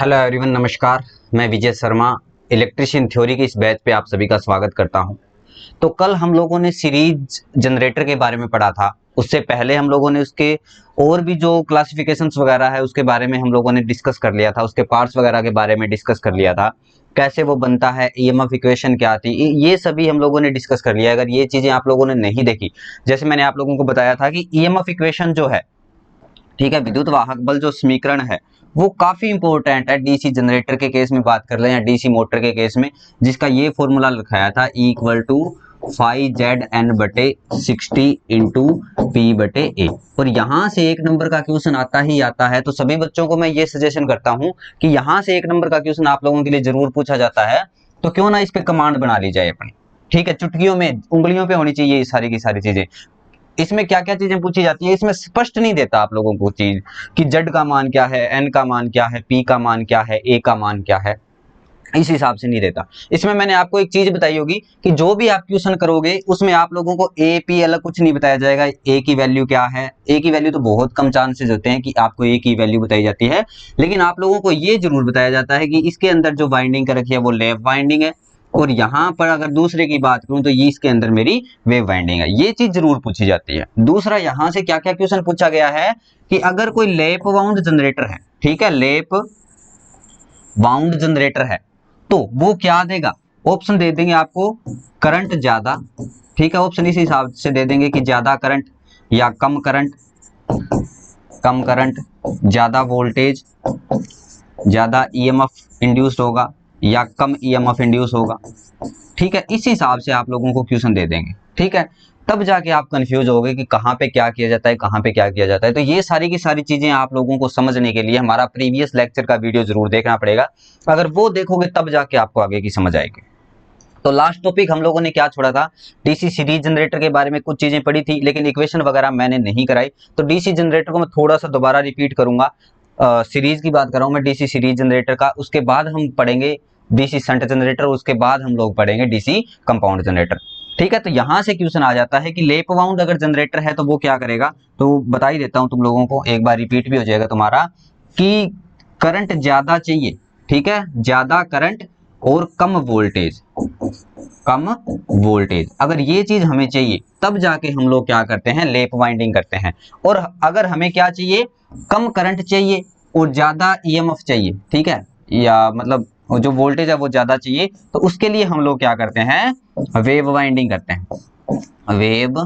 Hello everyone, नमस्कार। मैं Vijay Sharma electrician theory की इस बैच पे आप सभी का स्वागत करता हूं। तो कल हम लोगों ने सीरीज जनरेटर के बारे में पढ़ा था। उससे पहले हम लोगों ने उसके और भी जो क्लासिफिकेशंस वगैरह है उसके बारे में हम लोगों ने डिस्कस कर लिया था। उसके पार्ट्स वगैरह के बारे में डिस्कस कर लिया था, कैसे वो बनता है, ईएमएफ इक्वेशन क्या थी, ये सभी हम लोगों ने डिस्कस कर लिया। अगर ये चीजें आप लोगों ने नहीं देखी, जैसे मैंने आप लोगों को बताया था कि ईएमएफ इक्वेशन जो है, ठीक है, विद्युत वाहक बल जो समीकरण है वो काफी इंपॉर्टेंट है। डीसी जनरेटर के केस में बात कर ले या डीसी मोटर के केस में, जिसका ये फॉर्मूला लिखाया था equal to five Z N बटे 60 इंटू पी बटे ए। और यहां से एक नंबर का क्वेश्चन आता ही आता है। तो सभी बच्चों को मैं ये सजेशन करता हूं कि यहां से एक नंबर का क्वेश्चन आप लोगों के लिए जरूर पूछा जाता है, तो क्यों ना इस पे कमांड बना ली जाए अपनी। ठीक है, चुटकियों में उंगलियों पे होनी चाहिए ये सारी की सारी चीजें। इसमें क्या क्या चीजें पूछी जाती है, इसमें स्पष्ट नहीं देता आप लोगों को चीज कि जेड का मान क्या है, एन का मान क्या है, पी का मान क्या है, ए का मान क्या है, इस हिसाब से नहीं देता। इसमें मैंने आपको एक चीज बताई होगी कि जो भी आप क्वेश्चन करोगे उसमें आप लोगों को ए पी अलग कुछ नहीं बताया जाएगा। ए की वैल्यू क्या है, ए की वैल्यू तो बहुत कम चांसेस होते हैं कि आपको ए की वैल्यू बताई जाती है, लेकिन आप लोगों को ये जरूर बताया जाता है कि इसके अंदर जो वाइंडिंग कर रखी है वो लैप वाइंडिंग है, और यहां पर अगर दूसरे की बात करूं तो ये इसके अंदर मेरी वेव वाइंडिंग है। ये चीज जरूर पूछी जाती है। दूसरा, यहां से क्या क्या क्वेश्चन पूछा गया है कि अगर कोई लैप वाउंड जनरेटर है, ठीक है, लैप वाउंड जनरेटर है, तो वो क्या देगा। ऑप्शन दे देंगे आपको, करंट ज्यादा, ठीक है, ऑप्शन इस हिसाब से दे देंगे कि ज्यादा करंट या कम करंट, कम करंट, ज्यादा वोल्टेज, ज्यादा ईएमएफ इंड्यूस्ड होगा या कम ईएमएफ इंड्यूस होगा। ठीक है, इस हिसाब से आप लोगों को क्वेश्चन दे देंगे। ठीक है, तब जाके आप कंफ्यूज होगे कि कहाँ पे क्या किया जाता है, कहाँ पे क्या किया जाता है। तो ये सारी की सारी चीजें आप लोगों को समझने के लिए हमारा प्रीवियस लेक्चर का वीडियो जरूर देखना पड़ेगा। अगर वो देखोगे तब जाके आपको आगे की समझ आएगी। तो लास्ट टॉपिक हम लोगों ने क्या छोड़ा था, डीसी सीरीज जनरेटर के बारे में कुछ चीजें पढ़ी थी, लेकिन इक्वेशन वगैरह मैंने नहीं कराई। तो डीसी जनरेटर को मैं थोड़ा सा दोबारा रिपीट करूंगा। सीरीज की बात कर रहा हूं मैं, डीसी सीरीज जनरेटर का। उसके बाद हम पढ़ेंगे डीसी शंट जनरेटर, उसके बाद हम लोग पढ़ेंगे डीसी कंपाउंड जनरेटर। ठीक है, तो यहां से क्वेश्चन आ जाता है कि लेप वाउंड अगर जनरेटर है तो वो क्या करेगा। तो बता ही देता हूं तुम लोगों को, एक बार रिपीट भी हो जाएगा तुम्हारा, कि करंट ज्यादा चाहिए, ठीक है, ज्यादा करंट और कम वोल्टेज, कम वोल्टेज, अगर ये चीज हमें चाहिए तब जाके हम लोग क्या करते हैं, लेप वाइंडिंग करते हैं। और अगर हमें क्या चाहिए, कम करंट चाहिए और ज्यादा ईएमएफ चाहिए, ठीक है, या मतलब जो वोल्टेज है वो ज्यादा चाहिए, तो उसके लिए हम लोग क्या करते हैं, वेव वाइंडिंग करते हैं, वेव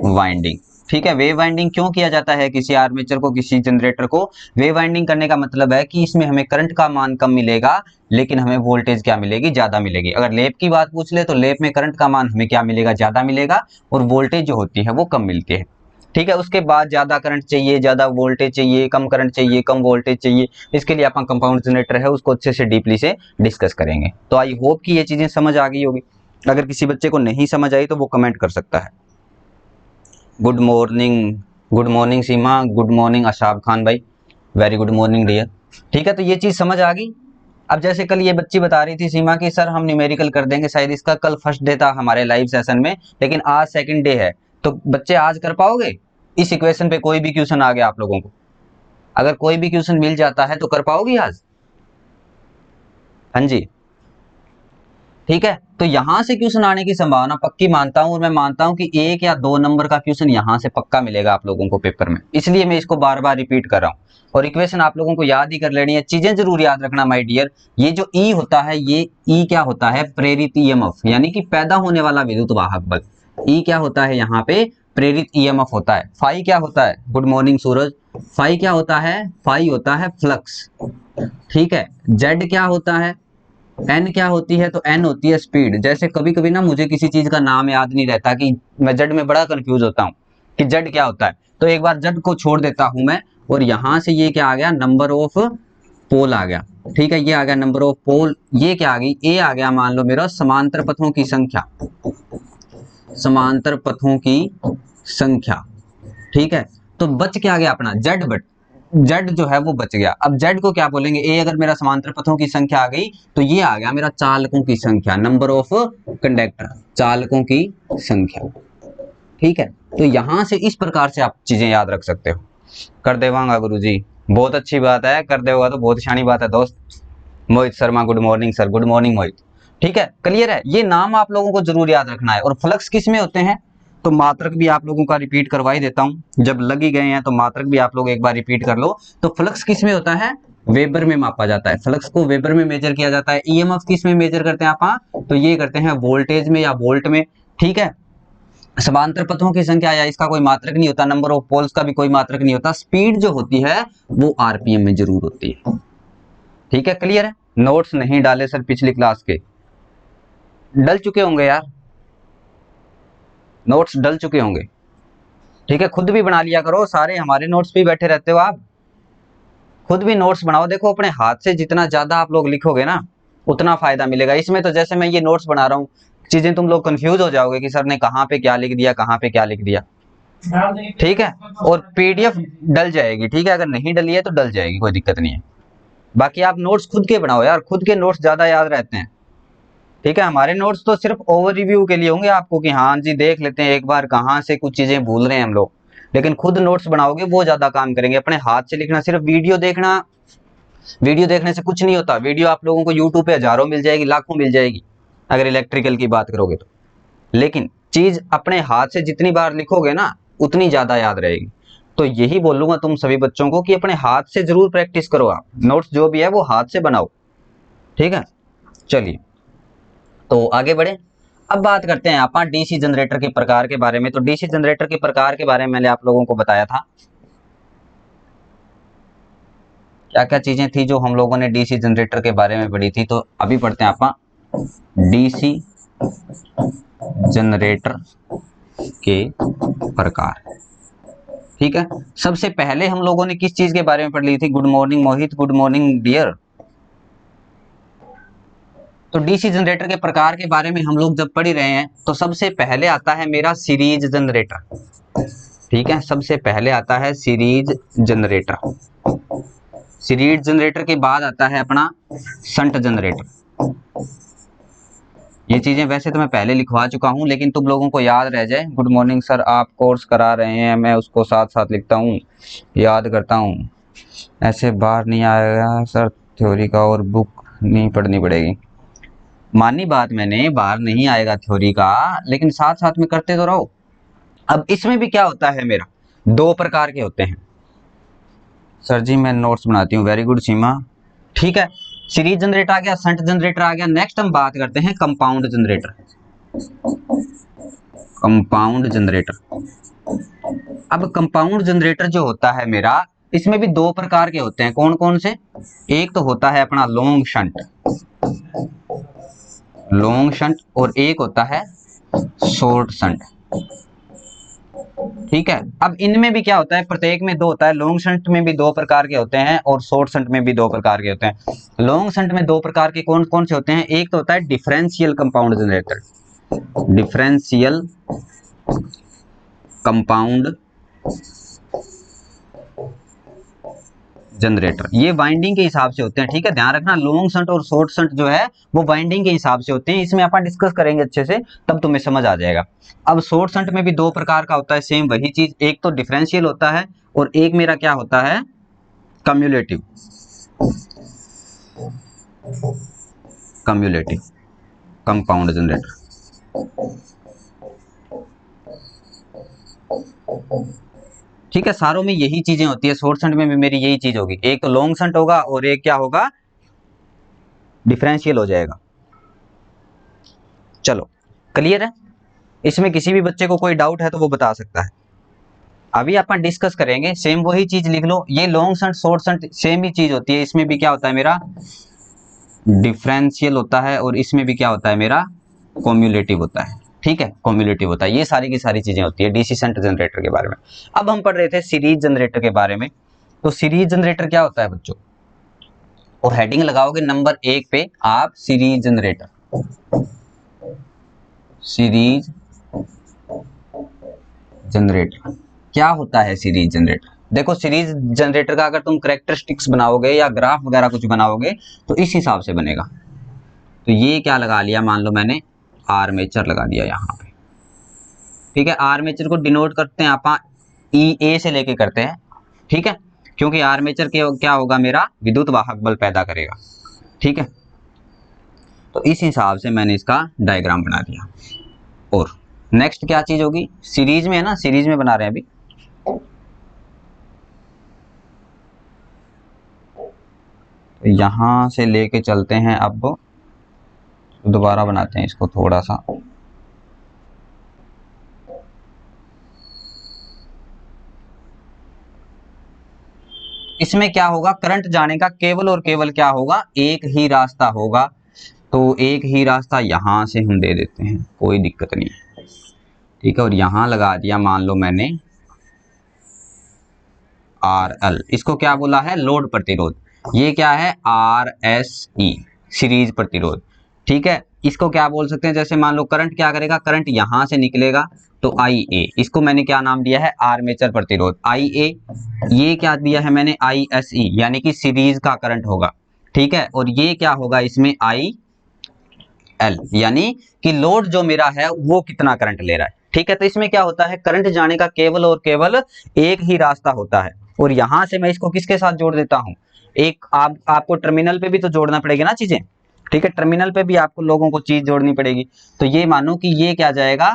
वाइंडिंग। ठीक है, वेव वाइंडिंग क्यों किया जाता है किसी आर्मेचर को, किसी जनरेटर को। वेव वाइंडिंग करने का मतलब है कि इसमें हमें करंट का मान कम मिलेगा, लेकिन हमें वोल्टेज क्या मिलेगी, ज्यादा मिलेगी। अगर लेप की बात पूछ ले तो लेप में करंट का मान हमें क्या मिलेगा, ज्यादा मिलेगा, और वोल्टेज जो होती है वो कम मिलती है। ठीक है, उसके बाद ज्यादा करंट चाहिए, ज्यादा वोल्टेज चाहिए, कम करंट चाहिए, कम वोल्टेज चाहिए, इसके लिए अपन कंपाउंड जनरेटर है उसको अच्छे से डीपली से डिस्कस करेंगे। तो आई होप कि ये चीजें समझ आ गई होगी। अगर किसी बच्चे को नहीं समझ आई तो वो कमेंट कर सकता है। गुड मॉर्निंग, गुड मॉर्निंग सीमा, गुड मॉर्निंग अशाब खान भाई, वेरी गुड मॉर्निंग डियर। ठीक है, तो ये चीज समझ आ गई। अब जैसे कल ये बच्ची बता रही थी सीमा कि सर हम न्यूमेरिकल कर देंगे, शायद इसका कल फर्स्ट डे था हमारे लाइव सेशन में, लेकिन आज सेकंड डे है। तो बच्चे आज कर पाओगे, इस इक्वेशन पे कोई भी क्वेश्चन आ गया आप लोगों को, अगर कोई भी क्वेश्चन मिल जाता है तो कर पाओगी आज। हाँ जी, ठीक है, तो यहां से क्वेश्चन आने की संभावना पक्की मानता हूं, और मैं मानता हूं कि एक या दो नंबर का क्वेश्चन यहां से पक्का मिलेगा आप लोगों को पेपर में, इसलिए मैं इसको बार बार रिपीट कर रहा हूं। और इक्वेशन आप लोगों को याद ही कर लेनी है, चीजें जरूर याद रखना माय डियर। ये जो ई होता है, ये ई क्या होता है, प्रेरित ईएमएफ, यानी कि पैदा होने वाला विद्युत वाहक बल। ई क्या होता है यहाँ पे, प्रेरित ईएमएफ होता है। फाई क्या होता है, गुड मॉर्निंग सूरज, फाई क्या होता है, फाई होता है फ्लक्स। ठीक है, जेड क्या होता है, एन क्या होती है, तो एन होती है स्पीड। जैसे कभी कभी ना मुझे किसी चीज का नाम याद नहीं रहता, कि मैं जेड में बड़ा कंफ्यूज होता हूँ कि जेड क्या होता है, तो एक बार जेड को छोड़ देता हूं मैं, और यहां से ये क्या आ गया, नंबर ऑफ पोल आ गया। ठीक है, ये आ गया नंबर ऑफ पोल, ये क्या आ गई, ए आ गया मान लो मेरा समांतर पथों की संख्या, समांतर पथों की संख्या। ठीक है, तो बच क्या गया अपना जेड, बट जेड जो है वो बच गया। अब जेड को क्या बोलेंगे, ए अगर मेरा समांतर पथों की संख्या आ गई, तो ये आ गया मेरा चालकों की संख्या, नंबर ऑफ कंडक्टर, चालकों की संख्या। ठीक है, तो यहां से इस प्रकार से आप चीजें याद रख सकते हो। कर देवांगा गुरुजी, बहुत अच्छी बात है, कर देगा तो बहुत शानी बात है दोस्त। Mohit Sharma, good morning sir, good morning Mohit. ठीक है, क्लियर है। ये नाम आप लोगों को जरूर याद रखना है। और फ्लक्स किस में होते हैं, तो मात्रक भी आप लोगों का रिपीट करवा ही देता हूं, जब लग ही गए हैं तो मात्रक भी आप लोग एक बार रिपीट कर लो। तो फ्लक्स किस में होता है, वेबर में मापा जाता है, फ्लक्स को वेबर में मेजर किया जाता है। ईएमएफ किस में मेजर करते हैं आप, तो ये करते हैं वोल्टेज में या वोल्ट में। ठीक है, समांतर पथों की संख्या या इसका कोई मात्रक नहीं होता, नंबर ऑफ पोल्स का भी कोई मात्रक नहीं होता। स्पीड जो होती है वो आरपीएम में जरूर होती है। ठीक है, क्लियर है। नोट्स नहीं डाले सर पिछली क्लास के, डल चुके होंगे यार, नोट्स डल चुके होंगे। ठीक है, खुद भी बना लिया करो, सारे हमारे नोट्स पे बैठे रहते हो आप, खुद भी नोट्स बनाओ। देखो अपने हाथ से जितना ज्यादा आप लोग लिखोगे ना उतना फायदा मिलेगा। इसमें तो जैसे मैं ये नोट्स बना रहा हूँ, चीजें तुम लोग कंफ्यूज हो जाओगे कि सर ने कहाँ पे क्या लिख दिया, कहाँ पे क्या लिख दिया। ठीक है, और पीडीएफ डल जाएगी। ठीक है, अगर नहीं डली है तो डल जाएगी, कोई दिक्कत नहीं है। बाकी आप नोट्स खुद के बनाओ यार, खुद के नोट्स ज्यादा याद रहते हैं। ठीक है, हमारे नोट्स तो सिर्फ ओवर रिव्यू के लिए होंगे आपको कि हाँ जी देख लेते हैं एक बार कहाँ से कुछ चीजें भूल रहे हैं हम लोग। लेकिन खुद नोट्स बनाओगे वो ज्यादा काम करेंगे। अपने हाथ से लिखना, सिर्फ वीडियो देखना, वीडियो देखने से कुछ नहीं होता। वीडियो आप लोगों को यूट्यूब पे हजारों मिल जाएगी, लाखों मिल जाएगी अगर इलेक्ट्रिकल की बात करोगे तो। लेकिन चीज अपने हाथ से जितनी बार लिखोगे ना उतनी ज्यादा याद रहेगी। तो यही बोलूंगा तुम सभी बच्चों को कि अपने हाथ से जरूर प्रैक्टिस करो, आप नोट्स जो भी है वो हाथ से बनाओ। ठीक है, चलिए तो आगे बढ़े। अब बात करते हैं आप डीसी जनरेटर के प्रकार के बारे में। तो डीसी जनरेटर के प्रकार के बारे में मैंने आप लोगों को बताया था, क्या क्या चीजें थी जो हम लोगों ने डीसी जनरेटर के बारे में पढ़ी थी। तो अभी पढ़ते हैं आप डीसी जनरेटर के प्रकार। ठीक है, सबसे पहले हम लोगों ने किस चीज के बारे में पढ़ ली थी, गुड मॉर्निंग मोहित, गुड मॉर्निंग डियर। तो डीसी जनरेटर के प्रकार के बारे में हम लोग जब पढ़ रहे हैं तो सबसे पहले आता है मेरा सीरीज जनरेटर। ठीक है, सबसे पहले आता है सीरीज जनरेटर। सीरीज जनरेटर के बाद आता है अपना शंट जनरेटर। ये चीजें वैसे तो मैं पहले लिखवा चुका हूं, लेकिन तुम लोगों को याद रह जाए। गुड मॉर्निंग सर, आप कोर्स करा रहे हैं, मैं उसको साथ साथ लिखता हूँ, याद करता हूँ, ऐसे बाहर नहीं आएगा सर थ्योरी का, और बुक नहीं पढ़नी पड़ेगी। मानी बात मैंने, बाहर नहीं आएगा थ्योरी का, लेकिन साथ साथ में करते तो रहो। अब इसमें भी क्या होता है, मेरा दो प्रकार के होते हैं। सर जी मैं नोट्स बनाती हूँ, वेरी गुड सीमा। ठीक है, सीरीज जनरेटर आ गया, शंट जनरेटर आ गया। नेक्स्ट हम बात करते हैं कंपाउंड जनरेटर। Compound generator. अब कंपाउंड जनरेटर जो होता है मेरा, इसमें भी दो प्रकार के होते हैं। कौन कौन से, एक तो होता है अपना लॉन्ग शंट, लॉन्ग शंट, और एक होता है शॉर्ट शंट। ठीक है, अब इनमें भी क्या होता है, प्रत्येक में दो होता है। लॉन्ग शंट में भी दो प्रकार के होते हैं और शॉर्ट शंट में भी दो प्रकार के होते हैं। लॉन्ग शंट में दो प्रकार के कौन कौन से होते हैं, एक तो होता है differential compound generator, differential compound generator. ये वाइंडिंग के हिसाब से होते हैं। ठीक है, ध्यान रखना, लॉन्ग शंट और शॉर्ट शंट जो है वो वाइंडिंग के हिसाब से होते हैं। इसमें अपन डिस्कस करेंगे अच्छे से, तब तुम्हें समझ आ जाएगा। अब शॉर्ट शंट में भी दो प्रकार का होता है, सेम वही चीज, एक तो डिफरेंशियल होता है और एक मेरा क्या होता है, कम्युलेटिव। Cumulative compound generator. ठीक है, सारों में यही चीजें होती है। शॉर्ट शंट में भी मेरी यही चीज होगी, एक तो लॉन्ग शंट होगा और एक क्या होगा, डिफरेंशियल हो जाएगा। चलो क्लियर है, इसमें किसी भी बच्चे को कोई डाउट है तो वो बता सकता है। अभी अपन डिस्कस करेंगे, सेम वही चीज लिख लो। ये long shunt short shunt same ही चीज होती है। इसमें भी क्या होता है मेरा, डिफरेंशियल होता है, और इसमें भी क्या होता है मेरा, कम्युलेटिव होता है। ठीक है, कम्युलेटिव होता है। ये सारी की सारी चीजें होती है डीसी शंट जनरेटर के बारे में। अब हम पढ़ रहे थे सीरीज जनरेटर के बारे में। तो सीरीज जनरेटर क्या होता है बच्चों, और हेडिंग लगाओगे नंबर 1 पे आप, सीरीज जनरेटर। सीरीज जनरेटर क्या होता है, सीरीज जनरेटर। देखो सीरीज जनरेटर का अगर तुम कैरेक्टरिस्टिक्स बनाओगे या ग्राफ वगैरह कुछ बनाओगे तो इस हिसाब से बनेगा। तो ये क्या लगा लिया, मान लो मैंने आर्मेचर लगा दिया यहाँ पे। ठीक है, आर्मेचर को डिनोट करते हैं आप ई ए से लेके करते हैं। ठीक है, क्योंकि आर्मेचर के क्या होगा, मेरा विद्युत वाहक बल पैदा करेगा। ठीक है, तो इस हिसाब से मैंने इसका डायग्राम बना दिया। और नेक्स्ट क्या चीज होगी, सीरीज में है ना, सीरीज में बना रहे हैं अभी। यहां से लेके चलते हैं, अब दोबारा बनाते हैं इसको थोड़ा सा। इसमें क्या होगा, करंट जाने का केवल और केवल क्या होगा, एक ही रास्ता होगा। तो एक ही रास्ता यहां से हम दे देते हैं, कोई दिक्कत नहीं है। ठीक है, और यहां लगा दिया, मान लो मैंने RL, इसको क्या बोला है, लोड प्रतिरोध। ये क्या है, RSE, सीरीज प्रतिरोध। ठीक है, इसको क्या बोल सकते हैं, जैसे मान लो करंट क्या करेगा, करंट यहां से निकलेगा तो IA, इसको मैंने क्या नाम दिया है, आर्मेचर प्रतिरोध IA। ये क्या दिया है मैंने, ISE, यानी कि सीरीज का करंट होगा। ठीक है, और ये क्या होगा इसमें, IL, यानी कि लोड जो मेरा है वो कितना करंट ले रहा है। ठीक है, तो इसमें क्या होता है, करंट जाने का केवल और केवल एक ही रास्ता होता है। और यहां से मैं इसको किसके साथ जोड़ देता हूं, एक आपको टर्मिनल पे भी तो जोड़ना पड़ेगा ना चीजें। ठीक है, टर्मिनल पे भी आपको लोगों को चीज जोड़नी पड़ेगी। तो ये मानो कि ये क्या जाएगा,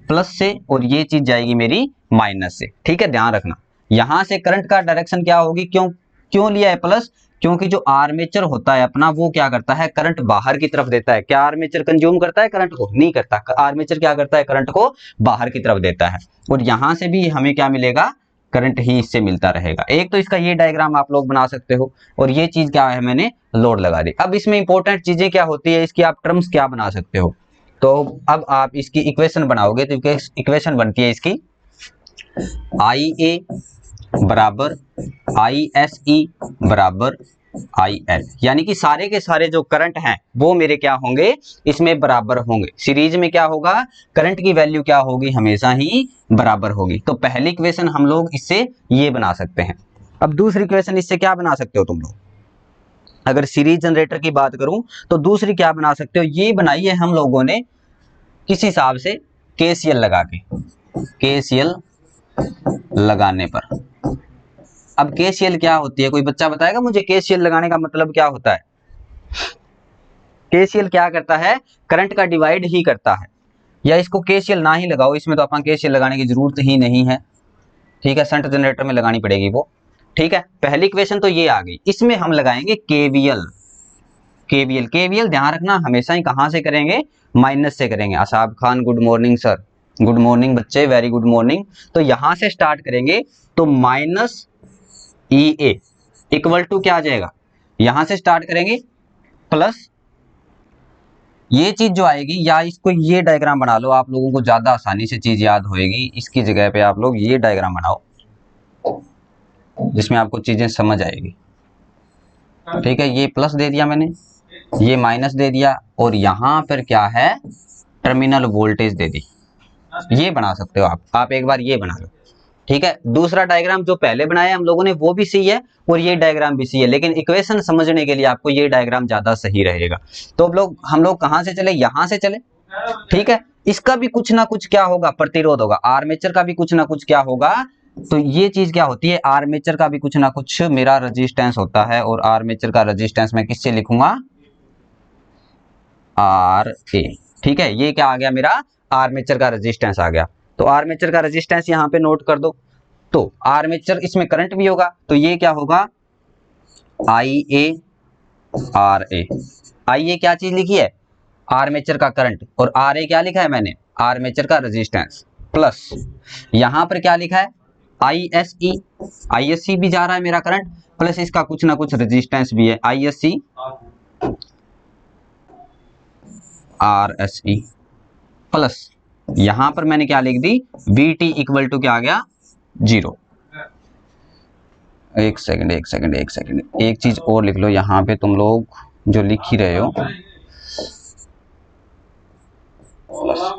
प्लस से, और ये चीज जाएगी मेरी माइनस से। ठीक है, ध्यान रखना, यहां से करंट का डायरेक्शन क्या होगी, क्यों क्यों लिया है प्लस, क्योंकि जो आर्मेचर होता है अपना, वो क्या करता है, करंट बाहर की तरफ देता है। क्या आर्मेचर कंज्यूम करता है करंट को, नहीं करता। आर्मेचर क्या करता है, करंट को बाहर की तरफ देता है। और यहां से भी हमें क्या मिलेगा, करंट ही इससे मिलता रहेगा। एक तो इसका ये डायग्राम आप लोग बना सकते हो, और ये चीज क्या है, मैंने लोड लगा दी। अब इसमें इंपॉर्टेंट चीजें क्या होती है, इसकी आप टर्म्स क्या बना सकते हो। तो अब आप इसकी इक्वेशन बनाओगे, तो इक्वेशन बनती है इसकी, IA बराबर ISE बराबर IL, यानी कि सारे के सारे जो करंट हैं वो मेरे क्या होंगे, इसमें बराबर होंगे। सीरीज में क्या होगा, करंट की वैल्यू क्या होगी, हमेशा ही बराबर होगी। तो पहली इक्वेशन हम लोग इससे ये बना सकते हैं। अब दूसरी इक्वेशन इससे क्या बना सकते हो तुम लोग, अगर सीरीज जनरेटर की बात करूं तो दूसरी क्या बना सकते हो, ये बनाई है हम लोगों ने किस हिसाब से, KCL लगा के, KCL लगाने पर। अब KCL क्या होती है, कोई बच्चा बताएगा मुझे, KCL लगाने का मतलब क्या होता है। KCL क्या करता है, करंट का डिवाइड ही करता है। या इसको KCL ना ही लगाओ, इसमें तो अपन KCL लगाने की जरूरत ही नहीं है। ठीक है, शंट जनरेटर में लगानी पड़ेगी वो। ठीक है, पहली इक्वेशन तो ये आ गई, इसमें हम लगाएंगे KVL। KVL ध्यान रखना, हमेशा ही कहां से करेंगे, माइनस से करेंगे। Asab Khan good morning sir, good morning बच्चे, वेरी गुड मॉर्निंग। तो यहां से स्टार्ट करेंगे, तो माइनस EA इक्वल टू क्या आ जाएगा, यहां से स्टार्ट करेंगे प्लस ये चीज जो आएगी, या इसको ये डायग्राम बना लो, आप लोगों को ज्यादा आसानी से चीज याद होएगी। इसकी जगह पे आप लोग ये डायग्राम बनाओ, जिसमें आपको चीजें समझ आएगी। ठीक है, ये प्लस दे दिया मैंने, ये माइनस दे दिया, और यहां पर क्या है, टर्मिनल वोल्टेज दे दी। ये बना सकते हो आप एक बार ये बना लो। ठीक है, दूसरा डायग्राम जो पहले बनाया हम लोगों ने वो भी सही है, और ये डायग्राम भी सही है, लेकिन इक्वेशन समझने के लिए आपको ये डायग्राम ज्यादा सही रहेगा। तो अब हम लोग कहां से चले, यहां से चले। ठीक है, इसका भी कुछ ना कुछ क्या होगा, प्रतिरोध होगा। आर्मेचर का भी कुछ ना कुछ क्या होगा, तो ये चीज क्या होती है, आर्मेचर का भी कुछ ना कुछ मेरा रेजिस्टेंस होता है। और आर्मेचर का रेजिस्टेंस मैं किससे लिखूंगा, RA। ठीक है, ये क्या आ गया, मेरा आर्मेचर का रेजिस्टेंस आ गया। तो आर्मेचर का रेजिस्टेंस यहां पे नोट कर दो। तो आर्मेचर, इसमें करंट भी होगा, तो ये क्या होगा, IA RA। IA क्या चीज लिखी है, आर्मेचर का करंट, और RA क्या लिखा है मैंने, आर्मेचर का रेजिस्टेंस, प्लस यहां पर क्या लिखा है, ISE भी जा रहा है मेरा करंट, प्लस इसका कुछ ना कुछ रेजिस्टेंस भी है, ISC RSE, प्लस यहां पर मैंने क्या लिख दी, VT इक्वल टू क्या आ गया, 0। एक सेकंड, एक चीज और लिख लो यहाँ पे, तुम लोग जो लिख ही रहे हो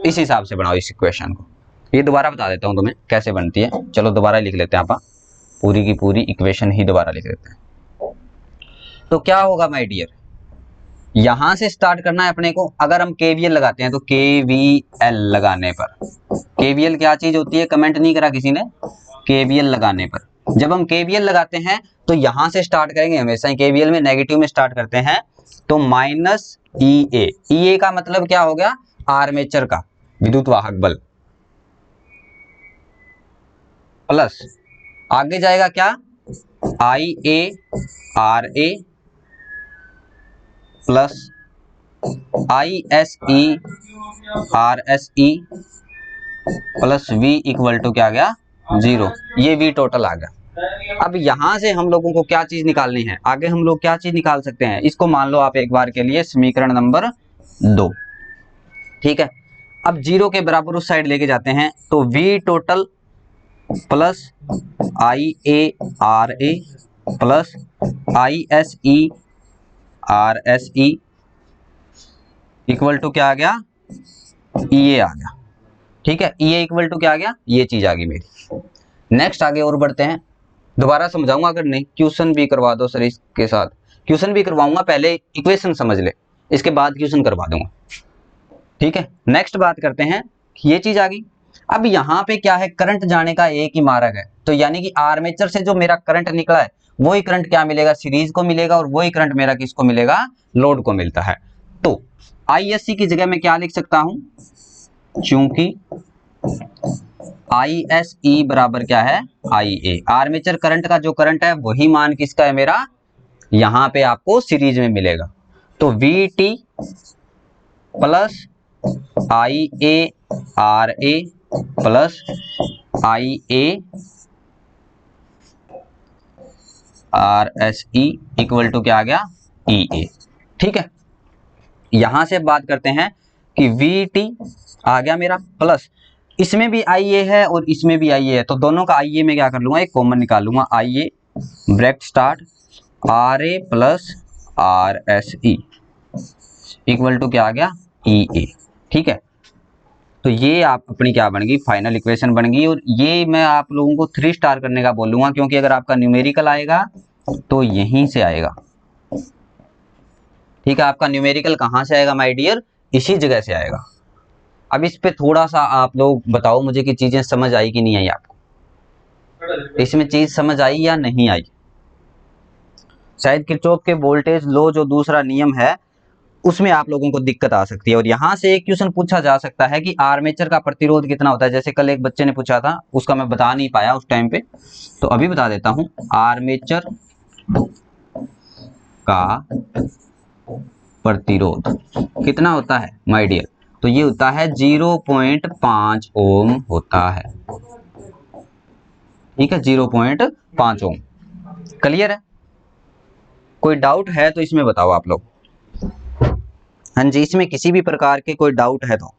इस हिसाब से बनाओ इस इक्वेशन को। ये दोबारा बता देता हूँ तुम्हें कैसे बनती है, चलो दोबारा लिख लेते हैं, आप पूरी की पूरी इक्वेशन ही दोबारा लिख लेते हैं। तो क्या होगा माय डियर, यहां से स्टार्ट करना है अपने को। अगर हम KVL लगाते हैं, तो KVL लगाने पर, KVL क्या चीज होती है, कमेंट नहीं करा किसी ने, KVL लगाने पर जब हम केवीएल लगाते हैं तो यहां से स्टार्ट करेंगे, हमेशा केवीएल में नेगेटिव में स्टार्ट करते हैं, तो माइनस ई ए का मतलब क्या हो गया, आर्मेचर का विद्युत वाहक बल, प्लस आगे जाएगा क्या, I A R A plus I S E R S E plus V equal to क्या आ गया, 0। ये वी टोटल आ गया। अब यहां से हम लोगों को क्या चीज निकालनी है, आगे हम लोग क्या चीज निकाल सकते हैं, इसको मान लो आप एक बार के लिए समीकरण नंबर 2, ठीक है। अब 0 के बराबर उस साइड लेके जाते हैं, तो V total plus I A R A plus I S E R S E equal to क्या आ गया, ई ए आ गया, ठीक है। ई ए इक्वल टू क्या आ गया, ये चीज आ गई मेरी। नेक्स्ट आगे और बढ़ते हैं, दोबारा समझाऊंगा, अगर नहीं क्वेश्चन भी करवा दो सर, इसके साथ क्वेश्चन भी करवाऊंगा, पहले इक्वेशन समझ ले, इसके बाद क्वेश्चन करवा दूंगा, ठीक है। नेक्स्ट बात करते हैं, ये चीज आ गई। अब यहाँ पे क्या है, करंट जाने का एक ही मार्ग है, तो यानी कि आर्मेचर से जो मेरा करंट निकला है वही करंट क्या मिलेगा, सीरीज को मिलेगा, और वही करंट मेरा किसको मिलेगा, लोड को मिलता है। तो आईएससी की जगह मैं क्या लिख सकता हूं, चूंकि आई एस ई बराबर क्या है, आई ए, आर्मेचर करंट का जो करंट है वही मान किसका है मेरा, यहां पे आपको सीरीज में मिलेगा। तो V T plus I A R A plus I A R S E equal to क्या आ गया, ई ए, ठीक है। यहां से बात करते हैं कि वी टी आ गया मेरा, प्लस इसमें भी आई ए है और इसमें भी आई ए है, तो दोनों का आई ए में क्या कर लूंगा, एक कॉमन निकाल लूंगा, I A bracket start R A plus R S E equal to क्या आ गया, ई ए, ठीक है। तो ये आप अपनी क्या बन गई, फाइनल इक्वेशन बन गई। और ये मैं आप लोगों को 3 स्टार करने का बोलूंगा, क्योंकि अगर आपका न्यूमेरिकल आएगा तो यहीं से आएगा, ठीक है। आपका न्यूमेरिकल कहां से आएगा माय डियर, इसी जगह से आएगा। अब इस पे थोड़ा सा आप लोग बताओ मुझे कि चीजें समझ आई कि नहीं आई, आपको इसमें चीज समझ आई या नहीं आई। शायद किरचॉफ के वोल्टेज लॉ जो दूसरा नियम है उसमें आप लोगों को दिक्कत आ सकती है। और यहां से एक क्वेश्चन पूछा जा सकता है कि आर्मेचर का प्रतिरोध कितना होता है, जैसे कल एक बच्चे ने पूछा था, उसका मैं बता नहीं पाया उस टाइम पे, तो अभी बता देता हूं। आर्मेचर का प्रतिरोध कितना होता है माय डियर, तो ये होता है 0.5 ओम होता है, ठीक है, 0.5 ओम। क्लियर है, कोई डाउट है तो इसमें बताओ आप लोग। हाँ जी, इसमें किसी भी प्रकार के कोई डाउट है तो।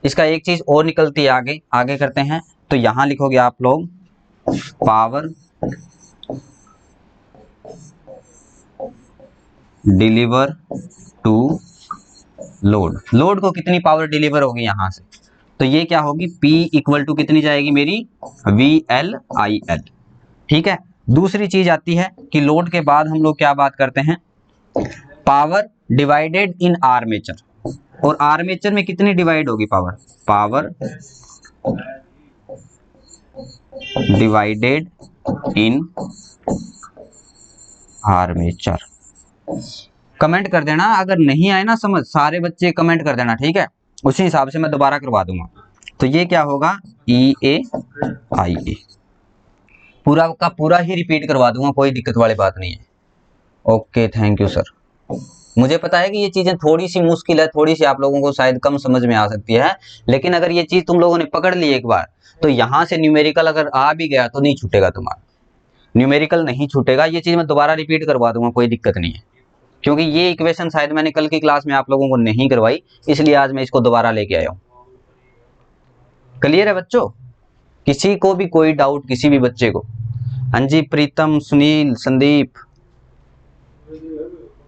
इसका एक चीज और निकलती है, आगे आगे करते हैं, तो यहां लिखोगे आप लोग power deliver to load, load को कितनी पावर डिलीवर होगी यहां से, तो ये क्या होगी, P इक्वल टू कितनी जाएगी मेरी, VL/IL, ठीक है। दूसरी चीज आती है कि लोड के बाद हम लोग क्या बात करते हैं, पावर डिवाइडेड इन आर्मेचर, और आर्मेचर में कितनी डिवाइड होगी power, power divided in armature. Comment कर देना अगर नहीं आए ना समझ, सारे बच्चे कमेंट कर देना, ठीक है, उसी हिसाब से मैं दोबारा करवा दूंगा। तो ये क्या होगा, EA/IA, पूरा का पूरा ही रिपीट करवा दूंगा, कोई दिक्कत वाली बात नहीं है। Okay, thank you sir. मुझे पता है कि ये चीजें थोड़ी सी मुश्किल है, थोड़ी सी आप लोगों को शायद कम समझ में आ सकती है, लेकिन अगर ये चीज तुम लोगों ने पकड़ ली एक बार, तो यहां से न्यूमेरिकल अगर आ भी गया तो नहीं छूटेगा तुम्हारा, न्यूमेरिकल नहीं छूटेगा। ये चीज मैं दोबारा रिपीट करवा दूंगा, कोई दिक्कत नहीं है, क्योंकि ये इक्वेशन शायद मैंने कल की क्लास में आप लोगों को नहीं करवाई, इसलिए आज मैं इसको दोबारा लेके आया हूं। क्लियर है बच्चों, किसी को भी कोई डाउट, किसी भी बच्चे को। हाँ जी, प्रीतम, सुनील, संदीप,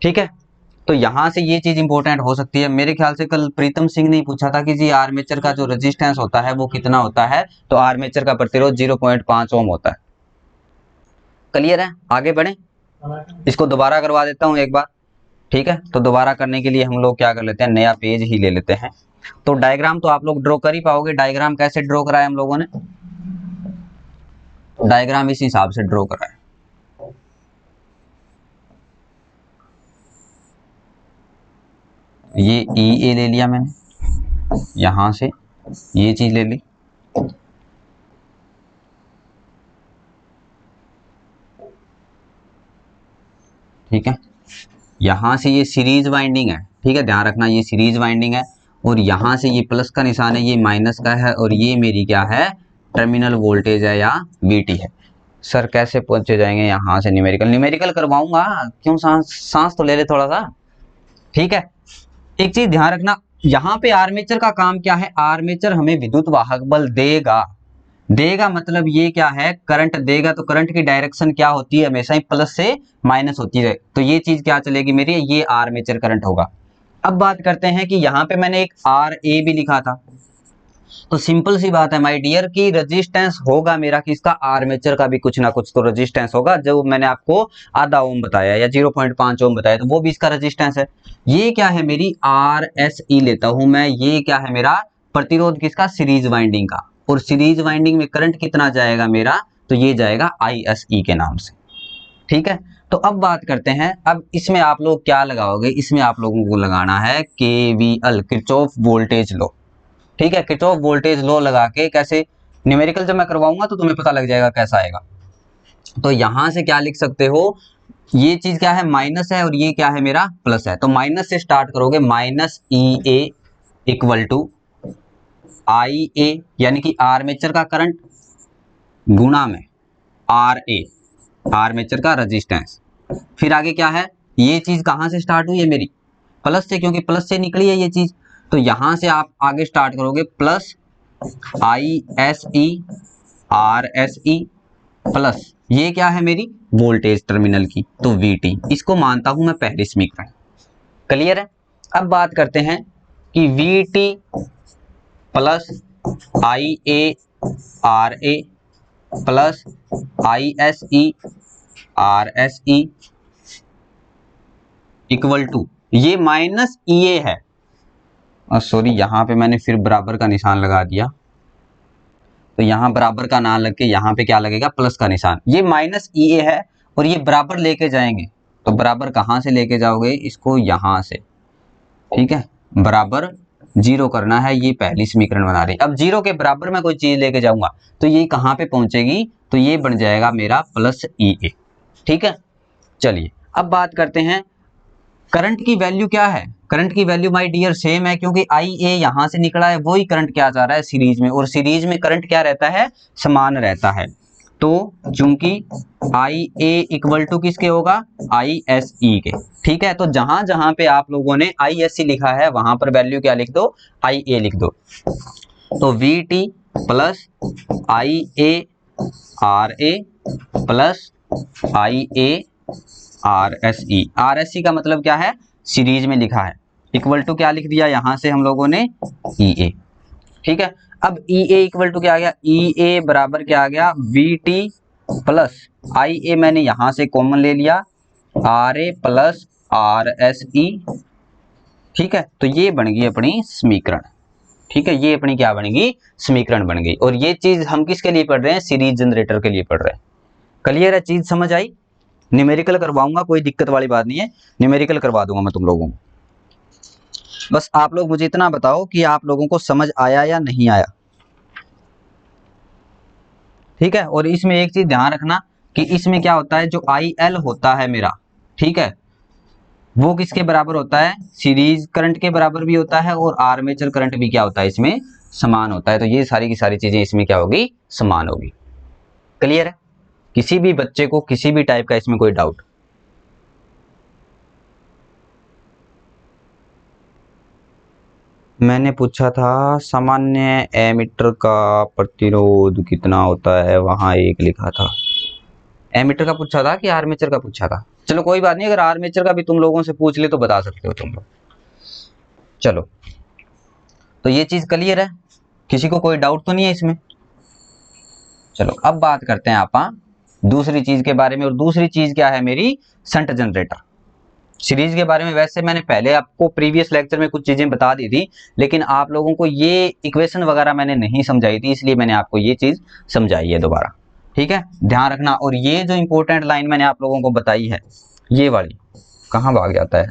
ठीक है। तो यहां से ये चीज इंपॉर्टेंट हो सकती है। मेरे ख्याल से कल प्रीतम सिंह ने पूछा था कि जी आर्मेचर का जो रेजिस्टेंस होता है वो कितना होता है, तो आर्मेचर का प्रतिरोध 0.5 ओम होता है। क्लियर है, आगे बढ़े, इसको दोबारा करवा देता हूं एक बार, ठीक है। तो दोबारा करने के लिए हम लोग क्या कर लेते हैं, नया पेज ही ले लेते हैं, तो डायग्राम तो आप लोग ड्रॉ कर ही पाओगे। डायग्राम कैसे ड्रॉ करा है हम लोगों ने? डायग्राम इस हिसाब से ड्रॉ करा है। ये ई ए ले लिया मैंने, यहां से ये चीज ले ली, ठीक है। यहां से ये सीरीज वाइंडिंग है, ठीक है, ध्यान रखना ये सीरीज वाइंडिंग है। और यहां से ये प्लस का निशान है, ये माइनस का है, और ये मेरी क्या है, टर्मिनल वोल्टेज है या वीटी है। सर कैसे पहुंचे जाएंगे यहां से? न्यूमेरिकल करवाऊंगा, क्यों, सांस सांस तो ले ले थोड़ा सा, ठीक है। एक चीज ध्यान रखना, यहाँ पे आर्मेचर का काम क्या है, आर्मेचर हमें विद्युत वाहक बल देगा। देगा मतलब ये क्या है, करंट देगा। तो करंट की डायरेक्शन क्या होती है, हमेशा ही प्लस से माइनस होती है। तो ये चीज क्या चलेगी मेरी, ये आर्मेचर करंट होगा। अब बात करते हैं कि यहाँ पे मैंने एक आर ए भी लिखा था, तो सिंपल सी बात है माय डियर की रेजिस्टेंस होगा मेरा किसका, आर्मेचर का भी कुछ ना कुछ तो रेजिस्टेंस होगा। जो मैंने आपको आधा ओम बताया या 0.5 ओम बताया, तो वो भी इसका रेजिस्टेंस है। ये क्या है मेरी, आर एस ई लेता हूं मैं, ये क्या है मेरा प्रतिरोध किसका, सीरीज वाइंडिंग का। और सीरीज वाइंडिंग में करंट कितना जाएगा मेरा, तो ये जाएगा आई एस ई के नाम से, ठीक है। तो अब बात करते हैं, अब इसमें आप लोग क्या लगाओगे, इसमें आप लोगों को लगाना है केवीएल, किरचॉफ वोल्टेज लॉ, ठीक है। किरचॉफ वोल्टेज लॉ लगा के कैसे, न्यूमेरिकल जब मैं करवाऊंगा तो तुम्हें पता लग जाएगा कैसा आएगा। तो यहां से क्या लिख सकते हो, ये चीज क्या है, माइनस है, और ये क्या है मेरा, प्लस है। तो माइनस से स्टार्ट करोगे, minus E A equal to I A, यानी कि आर्मेचर का करंट गुणा में आर ए, आर्मेचर का रेजिस्टेंस। फिर आगे क्या है, ये चीज कहां से स्टार्ट हुई है मेरी, प्लस से, क्योंकि प्लस से निकली है ये चीज। तो यहां से आप आगे स्टार्ट करोगे, plus I S E R S E plus ये क्या है मेरी वोल्टेज टर्मिनल की, तो वी टी, इसको मानता हूं मैं पहली समीकरण। क्लियर है। अब बात करते हैं कि V T plus I A R A plus I S E R S E equal to, ये माइनस ई ए है, सॉरी यहां पे मैंने फिर बराबर का निशान लगा दिया, तो यहां बराबर का ना लग के यहां पे क्या लगेगा, प्लस का निशान। ये माइनस ई ए है और ये बराबर लेके जाएंगे, तो बराबर कहां से लेके जाओगे, इसको यहां से, ठीक है, बराबर जीरो करना है, ये पहली समीकरण बना रही। अब जीरो के बराबर मैं कोई चीज लेके जाऊंगा तो ये कहां पे पहुंचेगी, तो ये बन जाएगा मेरा प्लस ई ए, ठीक है। चलिए अब बात करते हैं करंट की वैल्यू क्या है। करंट की वैल्यू माय डियर सेम है, क्योंकि आई ए यहां से निकला है, वही करंट क्या जा रहा है सीरीज में, और सीरीज में करंट क्या रहता है, समान रहता है। तो चूंकि आई ए इक्वल टू किसके होगा, आई एस ई के, ठीक है। तो जहां जहां पे आप लोगों ने आई एस सी लिखा है वहां पर वैल्यू क्या लिख दो, आई ए लिख दो। तो V T plus I A R A plus I A R S E, R S ई का मतलब क्या है, सीरीज में लिखा है, इक्वल टू क्या लिख दिया यहां से हम लोगों ने, ई ए, ठीक है। अब ई ए इक्वल टू क्या आ गया, ई ए बराबर क्या आ गया, V T plus I A मैंने यहां से कॉमन ले लिया, R A plus R S E, ठीक है। तो ये बन गई अपनी समीकरण, ठीक है, ये अपनी क्या बनेगी, समीकरण बन गई। और ये चीज हम किसके लिए पढ़ रहे हैं, सीरीज जनरेटर के लिए पढ़ रहे हैं। क्लियर है, चीज समझ आई। न्यूमेरिकल करवाऊंगा, कोई दिक्कत वाली बात नहीं है, न्यूमेरिकल करवा दूंगा मैं तुम लोगों को। बस आप लोग मुझे इतना बताओ कि आप लोगों को समझ आया या नहीं आया, ठीक है। और इसमें एक चीज ध्यान रखना कि इसमें क्या होता है, जो आई एल होता है मेरा, ठीक है, वो किसके बराबर होता है, सीरीज करंट के बराबर भी होता है, और आर्मेचर करंट भी क्या होता है इसमें, समान होता है। तो ये सारी की सारी चीजें इसमें क्या होगी, समान होगी। क्लियर है, किसी भी बच्चे को किसी भी टाइप का इसमें कोई डाउट, मैंने पूछा था सामान्य एमीटर का प्रतिरोध कितना होता है, वहां एक लिखा था, एमीटर का पूछा था कि आर्मेचर का पूछा था। चलो कोई बात नहीं, अगर आर्मेचर का भी तुम लोगों से पूछ ले तो बता सकते हो तुम लोग। चलो तो ये चीज क्लियर है, किसी को कोई डाउट तो नहीं है इसमें। चलो अब बात करते हैं आप दूसरी चीज के बारे में, और दूसरी चीज क्या है मेरी, शंट जनरेटर। सीरीज के बारे में वैसे मैंने पहले आपको प्रीवियस लेक्चर में कुछ चीजें बता दी थी, लेकिन आप लोगों को ये इक्वेशन वगैरह मैंने नहीं समझाई थी, इसलिए मैंने आपको ये चीज समझाई है दोबारा। ठीक है, ध्यान रखना। और ये जो इंपॉर्टेंट लाइन मैंने आप लोगों को बताई है, ये वाली, कहाँ भाग जाता है,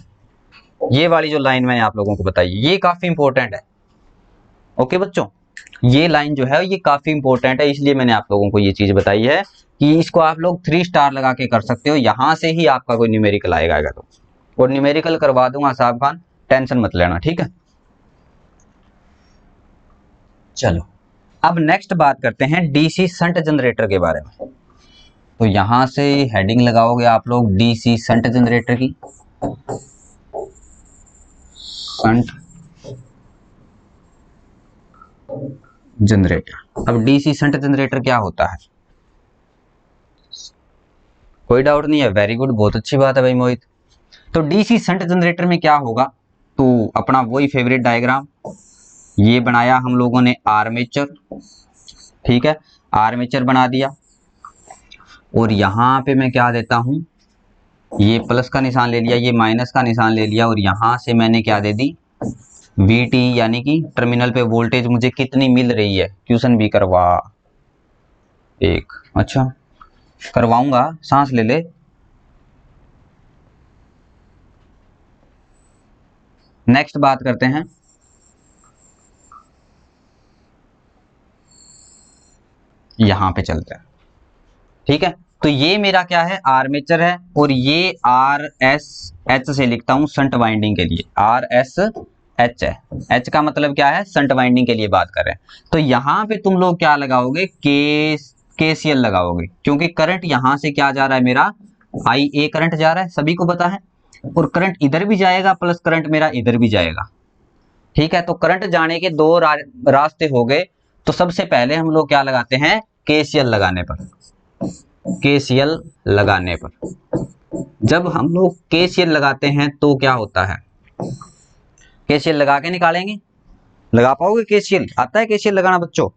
ये वाली जो लाइन मैंने आप लोगों को बताई ये काफी इंपॉर्टेंट है। ओके बच्चों, ये लाइन जो है ये काफी इंपॉर्टेंट है, इसलिए मैंने आप लोगों को ये चीज बताई है कि इसको आप लोग 3 स्टार लगा के कर सकते हो, यहां से ही आपका कोई न्यूमेरिकल आएगा तो, और न्यूमेरिकल करवा दूंगा साहब खान, टेंशन मत लेना। ठीक है, चलो अब नेक्स्ट बात करते हैं डीसी शंट जनरेटर के बारे में। तो यहां से हेडिंग लगाओगे आप लोग डीसी शंट जनरेटर की, शंट जनरेटर। अब डीसी शंट जनरेटर क्या होता है, कोई डाउट नहीं है, वेरी गुड, बहुत अच्छी बात है भाई मोहित। तो डीसी शंट जनरेटर में क्या होगा, तो अपना वही फेवरेट डायग्राम, ये बनाया हम लोगों ने आर्मेचर, ठीक है, आर्मेचर बना दिया, और यहां पे मैं क्या देता हूं, ये प्लस का निशान ले लिया, ये माइनस का निशान ले लिया, और यहां से मैंने क्या दे दी, VT, यानी कि टर्मिनल पे वोल्टेज मुझे कितनी मिल रही है, क्वेश्चन भी करवा एक, अच्छा करवाऊंगा, सांस ले ले। नेक्स्ट बात करते हैं, यहां पे चलते हैं। ठीक है, तो ये मेरा क्या है, आर्मेचर है, और ये RSH से लिखता हूं शंट वाइंडिंग के लिए, RSH है, H का मतलब क्या है, शंट वाइंडिंग के लिए बात कर रहे हैं। तो यहां पे तुम लोग क्या लगाओगे, KCL लगाओगे, क्योंकि करंट यहां से क्या जा रहा है मेरा, IA करंट जा रहा है, सभी को पता है, और करंट इधर भी जाएगा प्लस करंट मेरा इधर भी जाएगा। ठीक है, तो करंट जाने के दो रास्ते हो गए, तो सबसे पहले हम लोग क्या लगाते हैं, KCL लगाने पर, KCL लगाने पर, जब हम लोग KCL लगाते हैं तो क्या होता है, KCL लगा के निकालेंगे, लगा पाओगे KCL, आता है KCL लगाना बच्चों?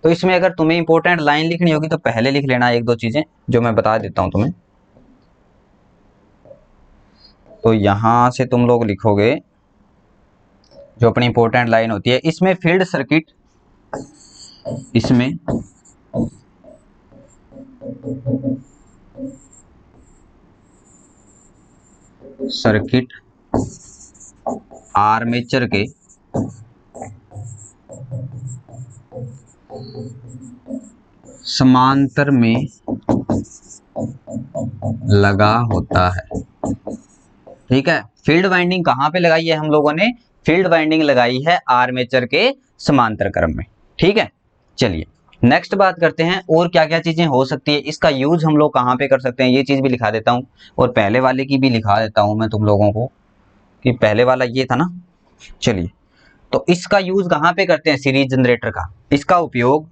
तो इसमें अगर तुम्हें इंपॉर्टेंट लाइन लिखनी होगी तो पहले लिख लेना एक दो चीजें जो मैं बता देता हूं तुम्हें। तो यहां से तुम लोग लिखोगे जो अपनी इंपॉर्टेंट लाइन होती है, इसमें फील्ड सर्किट, इसमें सर्किट आर्मेचर के समांतर में लगा होता है। ठीक है, फील्ड वाइंडिंग कहां पे लगाई है हम लोगों ने, फील्ड वाइंडिंग लगाई है आर्मेचर के समांतर क्रम में। ठीक है, चलिए नेक्स्ट बात करते हैं, और क्या क्या चीजें हो सकती है, इसका यूज हम लोग कहां पे कर सकते हैं, ये चीज भी लिखा देता हूं, और पहले वाले की भी लिखा देता हूं मैं तुम लोगों को, कि पहले वाला ये था ना। चलिए, तो इसका यूज कहां पे करते हैं, सीरीज जनरेटर का, इसका उपयोग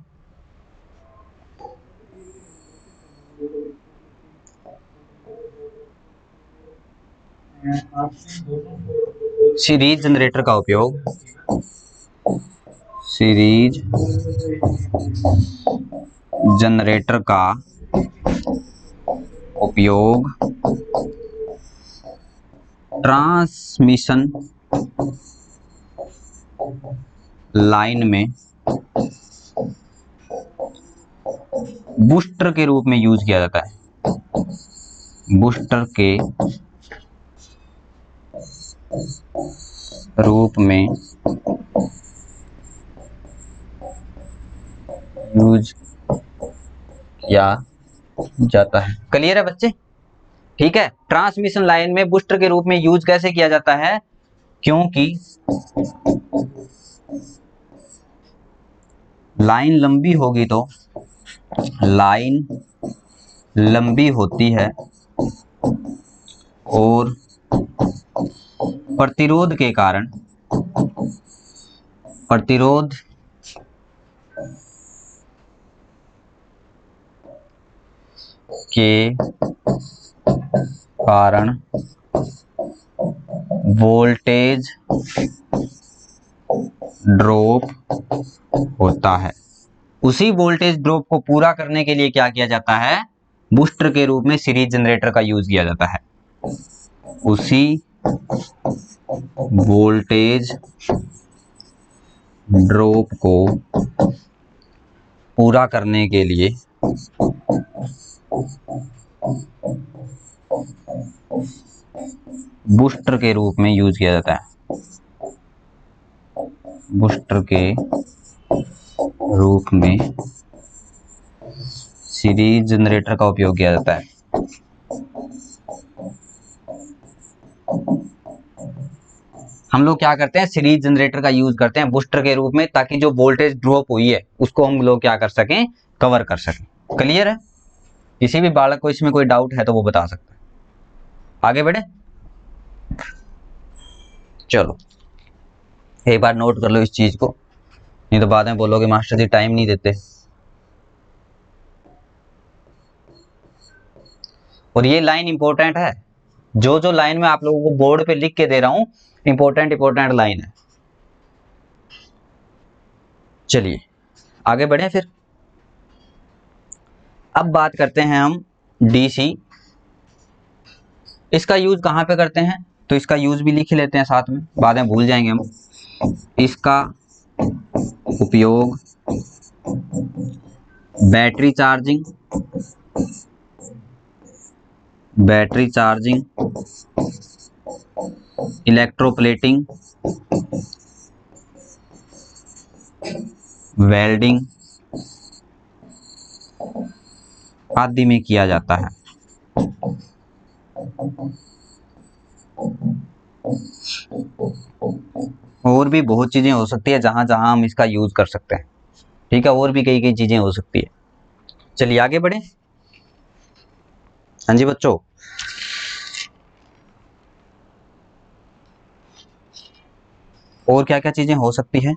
सीरीज जनरेटर का उपयोग, सीरीज जनरेटर का उपयोग ट्रांसमिशन लाइन में बूस्टर के रूप में यूज किया जाता है, बूस्टर के रूप में यूज किया जाता है। क्लियर है बच्चे? ठीक है, ट्रांसमिशन लाइन में बूस्टर के रूप में यूज कैसे किया जाता है, क्योंकि लाइन लंबी होगी, तो लाइन लंबी होती है और प्रतिरोध के कारण, प्रतिरोध के कारण वोल्टेज ड्रॉप होता है। उसी वोल्टेज ड्रॉप को पूरा करने के लिए क्या किया जाता है, बूस्टर के रूप में सीरीज जनरेटर का यूज किया जाता है। उसी वोल्टेज ड्रॉप को पूरा करने के लिए बूस्टर के रूप में यूज किया जाता है। बूस्टर के रूप में सीरीज जनरेटर का उपयोग किया जाता है। हम लोग क्या करते हैं, सीरीज जनरेटर का यूज करते हैं बूस्टर के रूप में, ताकि जो वोल्टेज ड्रॉप हुई है उसको हम लोग क्या कर सकें, कवर कर सकें। क्लियर है? किसी भी बालक को इसमें कोई डाउट है तो वो बता सकता है। आगे बढ़े, चलो एक बार नोट कर लो इस चीज को, नहीं तो बाद में बोलोगे मास्टर जी टाइम नहीं देते। और ये लाइन इंपॉर्टेंट है, जो जो लाइन मैं आप लोगों को बोर्ड पे लिख के दे रहा हूं इंपॉर्टेंट लाइन है। चलिए आगे बढ़े फिर। अब बात करते हैं हम डीसी। इसका यूज कहां पे करते हैं, तो इसका यूज भी लिख लेते हैं साथ में, बाद में भूल जाएंगे हम। इसका उपयोग बैटरी चार्जिंग, इलेक्ट्रोप्लेटिंग, वेल्डिंग आदि में किया जाता है। और भी बहुत चीजें हो सकती है जहां जहां हम इसका यूज कर सकते हैं। ठीक है, और भी कई चीजें हो सकती है। चलिए आगे बढ़े। हाँ जी बच्चों, और क्या क्या चीजें हो सकती है।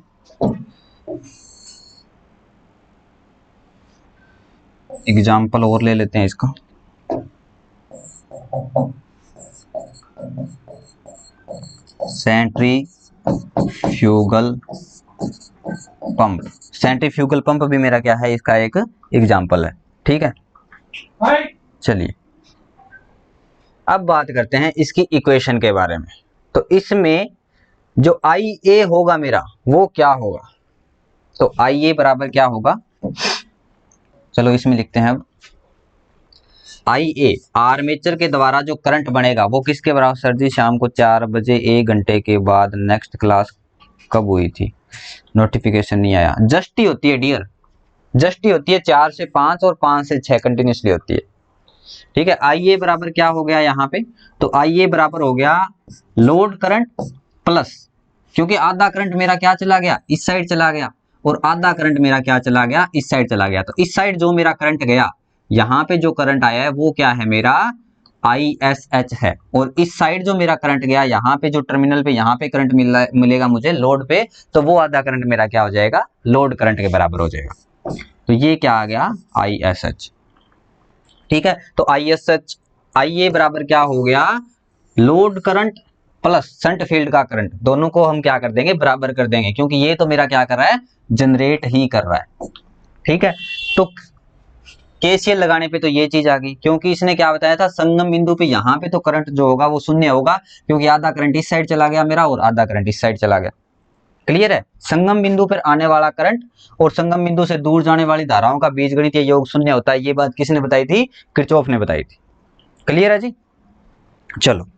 एग्जाम्पल और ले लेते हैं इसका। सेंट्रीफ्यूगल पंप भी मेरा क्या है, इसका एक एग्जाम्पल है। ठीक है, चलिए अब बात करते हैं इसकी इक्वेशन के बारे में। तो इसमें जो IA होगा मेरा वो क्या होगा, तो IA बराबर क्या होगा, चलो इसमें लिखते हैं अब। IA आर्मेचर के द्वारा जो करंट बनेगा वो किसके बराबर, सर जी शाम को 4 बजे 1 घंटे के बाद। नेक्स्ट क्लास कब हुई थी, नोटिफिकेशन नहीं आया। जस्ट ही होती है डियर, जस्ट ही होती है, 4 से 5 और 5 से 6 कंटिन्यूसली होती है। ठीक है, IA बराबर क्या हो गया यहाँ पे, तो IA बराबर हो गया लोड करंट प्लस, क्योंकि आधा करंट मेरा क्या चला गया, इस साइड चला गया, और आधा करंट मेरा क्या चला गया, इस साइड चला गया। तो इस साइड जो मेरा करंट गया, यहाँ पे जो करंट आया है वो क्या है मेरा ISH है, और इस साइड जो मेरा करंट गया, यहाँ पे जो टर्मिनल पे यहाँ पे करंट मिलेगा मुझे लोड पे, तो वो आधा करंट मेरा क्या हो जाएगा, लोड करंट के बराबर हो जाएगा। तो ये क्या आ गया, ISH। ठीक है, तो ISH IA बराबर क्या हो गया, load current plus shunt field का करंट, दोनों को हम क्या कर देंगे, बराबर कर देंगे, क्योंकि ये तो मेरा क्या कर रहा है, जनरेट ही कर रहा है। ठीक है, तो KCL लगाने पे तो ये चीज आ गई, क्योंकि इसने क्या बताया था, संगम बिंदु पे यहाँ पे तो करंट जो होगा वो शून्य होगा, क्योंकि आधा करंट इस साइड चला गया मेरा और आधा करंट इस साइड चला गया। क्लियर है, संगम बिंदु पर आने वाला करंट और संगम बिंदु से दूर जाने वाली धाराओं का बीजगणितीय योग शून्य होता है। ये बात किसने बताई थी, किरचॉफ ने बताई थी। क्लियर है जी, चलो